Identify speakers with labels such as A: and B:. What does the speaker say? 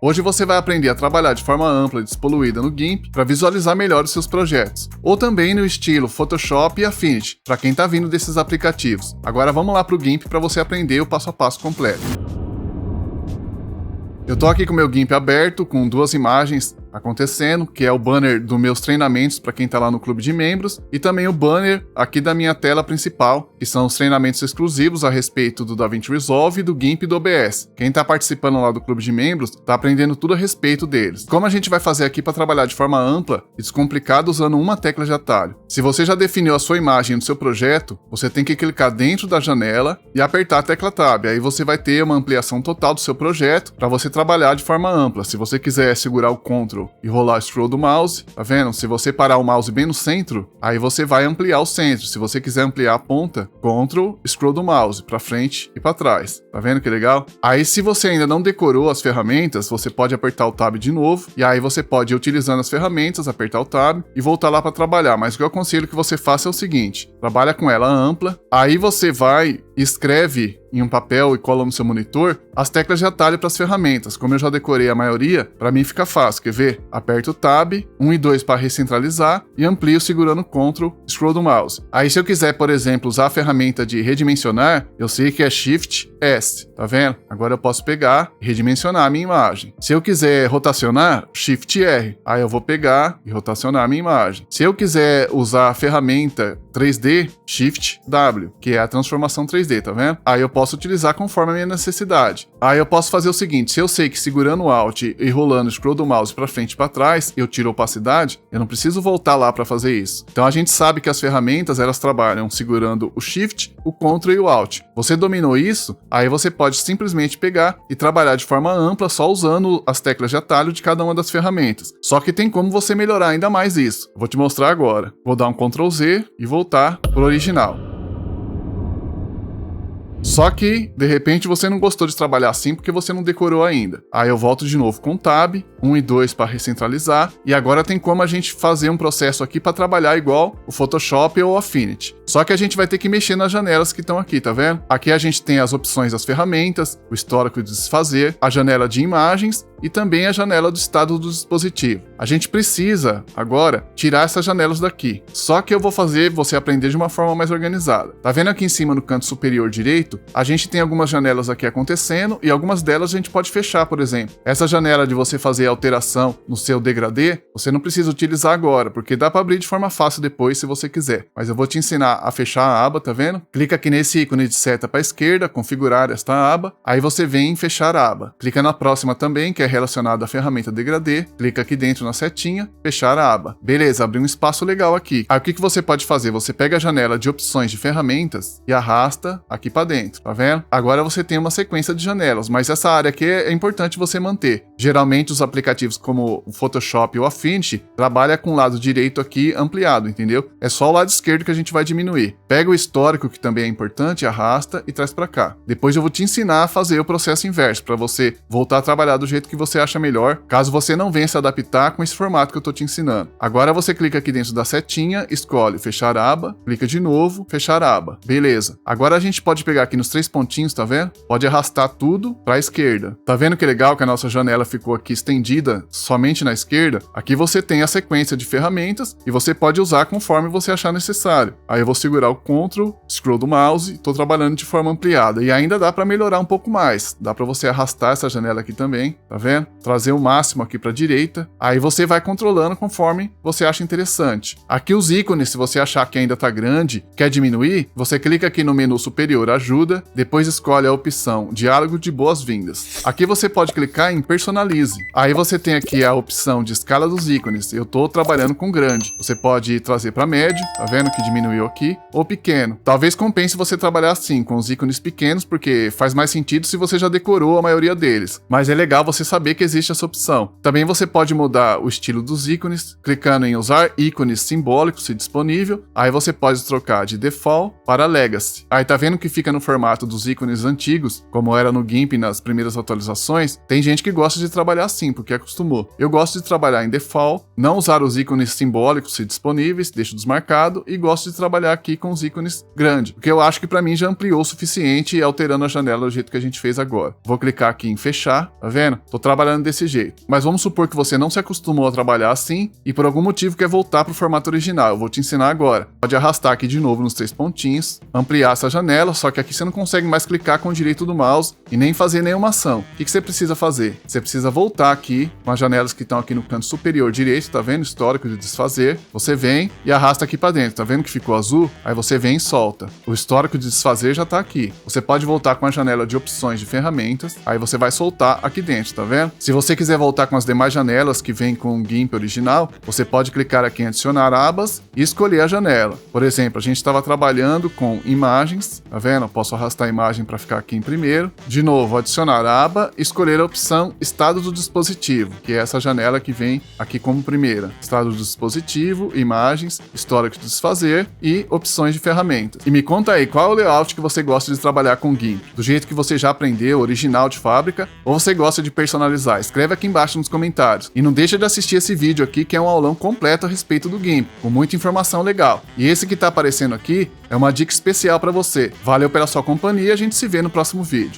A: Hoje você vai aprender a trabalhar de forma ampla e despoluída no GIMP para visualizar melhor os seus projetos, ou também no estilo Photoshop e Affinity, para quem está vindo desses aplicativos. Agora vamos lá para o GIMP para você aprender o passo a passo completo. Eu estou aqui com o meu GIMP aberto, com duas imagens acontecendo, que é o banner dos meus treinamentos para quem está lá no clube de membros, e também o banner aqui da minha tela principal, que são os treinamentos exclusivos a respeito do DaVinci Resolve, do GIMP e do OBS. Quem está participando lá do clube de membros está aprendendo tudo a respeito deles. Como a gente vai fazer aqui para trabalhar de forma ampla e descomplicada usando uma tecla de atalho? Se você já definiu a sua imagem no seu projeto, você tem que clicar dentro da janela e apertar a tecla Tab. Aí você vai ter uma ampliação total do seu projeto para você trabalhar de forma ampla. Se você quiser segurar o Ctrl e rolar o scroll do mouse, tá vendo? Se você parar o mouse bem no centro, aí você vai ampliar o centro. Se você quiser ampliar a ponta, Ctrl, scroll do mouse, para frente e para trás. Tá vendo que legal? Aí se você ainda não decorou as ferramentas, você pode apertar o Tab de novo, e aí você pode ir utilizando as ferramentas, apertar o Tab e voltar lá para trabalhar. Mas o que eu aconselho que você faça é o seguinte: trabalha com ela ampla, aí você vai e escreve em um papel e cola no seu monitor as teclas de atalho para as ferramentas. Como eu já decorei a maioria, para mim fica fácil. Quer ver? Aperto o Tab, 1 e 2 para recentralizar e amplio segurando o Ctrl, scroll do mouse. Aí se eu quiser, por exemplo, usar a ferramenta de redimensionar, eu sei que é Shift S, tá vendo? Agora eu posso pegar e redimensionar a minha imagem. Se eu quiser rotacionar, Shift R, aí eu vou pegar e rotacionar a minha imagem. Se eu quiser usar a ferramenta 3D, Shift W, que é a transformação 3D, tá vendo? Aí eu posso utilizar conforme a minha necessidade. Aí eu posso fazer o seguinte: se eu sei que segurando o Alt e rolando o scroll do mouse para frente e para trás, eu tiro a opacidade, eu não preciso voltar lá para fazer isso. Então a gente sabe que as ferramentas, elas trabalham segurando o Shift, o Ctrl e o Alt. Você dominou isso, aí você pode simplesmente pegar e trabalhar de forma ampla só usando as teclas de atalho de cada uma das ferramentas. Só que tem como você melhorar ainda mais isso. Vou te mostrar agora. Vou dar um Ctrl Z e voltar pro original. Só que, de repente, você não gostou de trabalhar assim porque você não decorou ainda. Aí eu volto de novo com o Tab, 1 e 2 para recentralizar, e agora tem como a gente fazer um processo aqui para trabalhar igual o Photoshop ou o Affinity. Só que a gente vai ter que mexer nas janelas que estão aqui, tá vendo? Aqui a gente tem as opções das ferramentas, o histórico de desfazer, a janela de imagens e também a janela do estado do dispositivo. A gente precisa, agora, tirar essas janelas daqui. Só que eu vou fazer você aprender de uma forma mais organizada. Tá vendo aqui em cima no canto superior direito? A gente tem algumas janelas aqui acontecendo e algumas delas a gente pode fechar, por exemplo. Essa janela de você fazer alteração no seu degradê, você não precisa utilizar agora, porque dá para abrir de forma fácil depois se você quiser. Mas eu vou te ensinar a fechar a aba, tá vendo? Clica aqui nesse ícone de seta para a esquerda, configurar esta aba, aí você vem em fechar a aba. Clica na próxima também, que é relacionada à ferramenta degradê, clica aqui dentro na setinha, fechar a aba. Beleza, abriu um espaço legal aqui. Aí o que você pode fazer? Você pega a janela de opções de ferramentas e arrasta aqui para dentro, tá vendo? Agora você tem uma sequência de janelas, mas essa área aqui é importante você manter. Geralmente os aplicativos como o Photoshop ou o Affinity trabalham com o lado direito aqui ampliado, entendeu? É só o lado esquerdo que a gente vai diminuir. Pega o histórico, que também é importante, arrasta e traz para cá. Depois eu vou te ensinar a fazer o processo inverso, para você voltar a trabalhar do jeito que você acha melhor, caso você não venha se adaptar com esse formato que eu tô te ensinando. Agora você clica aqui dentro da setinha, escolhe fechar aba, clica de novo, fechar aba. Beleza. Agora a gente pode pegar aqui nos 3 pontinhos, tá vendo? Pode arrastar tudo para a esquerda. Tá vendo que legal que a nossa janela ficou aqui estendida somente na esquerda? Aqui você tem a sequência de ferramentas e você pode usar conforme você achar necessário. Aí eu vou segurar o Ctrl, scroll do mouse, tô trabalhando de forma ampliada e ainda dá para melhorar um pouco mais. Dá para você arrastar essa janela aqui também, tá vendo? Trazer o máximo aqui para a direita. Aí você vai controlando conforme você acha interessante. Aqui os ícones, se você achar que ainda tá grande, quer diminuir, você clica aqui no menu superior ajuda, depois escolhe a opção diálogo de boas-vindas. Aqui você pode clicar em personalize. Aí você tem aqui a opção de escala dos ícones. Eu tô trabalhando com grande. Você pode trazer para médio, tá vendo que diminuiu aqui, ou pequeno. Talvez compense você trabalhar assim, com os ícones pequenos, porque faz mais sentido se você já decorou a maioria deles. Mas é legal você saber que existe essa opção. Também você pode mudar o estilo dos ícones, clicando em usar ícones simbólicos se disponível. Aí você pode trocar de default para legacy. Aí tá vendo que fica no formato dos ícones antigos, como era no GIMP nas primeiras atualizações? Tem gente que gosta de de trabalhar assim, porque acostumou. Eu gosto de trabalhar em default, não usar os ícones simbólicos se disponíveis, deixo desmarcado, e gosto de trabalhar aqui com os ícones grandes, porque eu acho que para mim já ampliou o suficiente, alterando a janela do jeito que a gente fez agora. Vou clicar aqui em fechar, tá vendo? Tô trabalhando desse jeito. Mas vamos supor que você não se acostumou a trabalhar assim e por algum motivo quer voltar para o formato original. Eu vou te ensinar agora. Pode arrastar aqui de novo nos 3 pontinhos, ampliar essa janela, só que aqui você não consegue mais clicar com o direito do mouse e nem fazer nenhuma ação. O que você precisa fazer? Você precisa voltar aqui com as janelas que estão aqui no canto superior direito, tá vendo? Histórico de desfazer. Você vem e arrasta aqui para dentro, tá vendo que ficou azul? Aí você vem e solta. O histórico de desfazer já tá aqui. Você pode voltar com a janela de opções de ferramentas, aí você vai soltar aqui dentro, tá vendo? Se você quiser voltar com as demais janelas que vem com o GIMP original, você pode clicar aqui em adicionar abas e escolher a janela. Por exemplo, a gente estava trabalhando com imagens, tá vendo? Eu posso arrastar a imagem para ficar aqui em primeiro. De novo, adicionar aba e escolher a opção estado do dispositivo, que é essa janela que vem aqui como primeira. Estado do dispositivo, imagens, histórico de desfazer e opções de ferramentas. E me conta aí, qual é o layout que você gosta de trabalhar com GIMP? Do jeito que você já aprendeu, original de fábrica, ou você gosta de personalizar? Escreve aqui embaixo nos comentários. E não deixa de assistir esse vídeo aqui, que é um aulão completo a respeito do GIMP, com muita informação legal. E esse que tá aparecendo aqui é uma dica especial para você. Valeu pela sua companhia, a gente se vê no próximo vídeo.